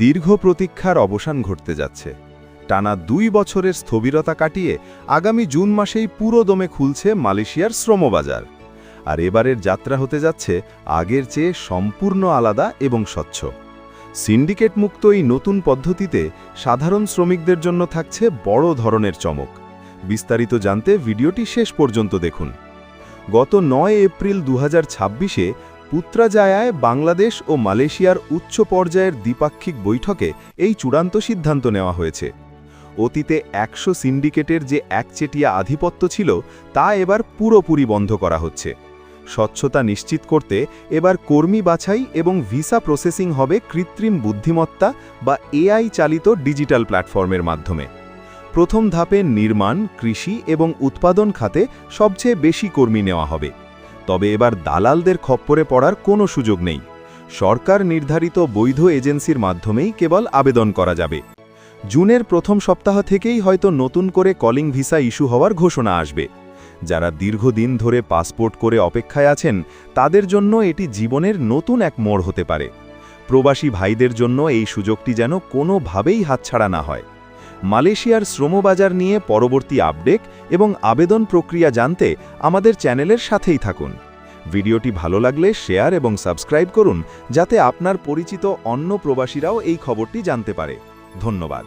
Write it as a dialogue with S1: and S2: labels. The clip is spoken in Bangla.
S1: দীর্ঘ প্রতীক্ষার অবসান ঘটতে যাচ্ছে। টানা 2 বছরের স্থবিরতা কাটিয়ে আগামী জুন মাসেই পুরো দমে খুলছে মালয়েশিয়ার শ্রমবাজার। আর এবারের যাত্রা হতে যাচ্ছে আগের চেয়ে সম্পূর্ণ আলাদা এবং স্বচ্ছ। সিন্ডিকেট মুক্ত এই নতুন পদ্ধতিতে সাধারণ শ্রমিকদের জন্য থাকছে বড় ধরনের চমক। বিস্তারিত জানতে ভিডিওটি শেষ পর্যন্ত দেখুন। গত 9 এপ্রিল 2026-এ পুত্রাজায়ায় বাংলাদেশ ও মালয়েশিয়ার উচ্চ পর্যায়ের দ্বিপাক্ষিক বৈঠকে এই চূড়ান্ত সিদ্ধান্ত নেওয়া হয়েছে। অতীতে 100 সিন্ডিকেটের যে একচেটিয়া আধিপত্য ছিল তা এবার পুরোপুরি বন্ধ করা হচ্ছে। স্বচ্ছতা নিশ্চিত করতে এবার কর্মী বাছাই এবং ভিসা প্রসেসিং হবে কৃত্রিম বুদ্ধিমত্তা বা এআই চালিত ডিজিটাল প্ল্যাটফর্মের মাধ্যমে। প্রথম ধাপে নির্মাণ, কৃষি এবং উৎপাদন খাতে সবচেয়ে বেশি কর্মী নেওয়া হবে। তবে এবার দালালদের খপ্পরে পড়ার কোনো সুযোগ নেই। সরকার নির্ধারিত বৈধ এজেন্সির মাধ্যমেই কেবল আবেদন করা যাবে। জুনের প্রথম সপ্তাহ থেকেই হয়তো নতুন করে কলিং ভিসা ইস্যু হওয়ার ঘোষণা আসবে। যারা দীর্ঘদিন ধরে পাসপোর্ট করে অপেক্ষায় আছেন তাদের জন্য এটি জীবনের নতুন এক মোড় হতে পারে। প্রবাসী ভাইদের জন্য এই সুযোগটি যেন কোনোভাবেই হাতছাড়া না হয়। মালয়েশিয়ার শ্রমবাজার নিয়ে পরবর্তী আপডেট এবং আবেদন প্রক্রিয়া জানতে আমাদের চ্যানেলের সাথেই থাকুন। ভিডিওটি ভালো লাগলে শেয়ার এবং সাবস্ক্রাইব করুন, যাতে আপনার পরিচিত অন্য প্রবাসীরাও এই খবরটি জানতে পারে। ধন্যবাদ।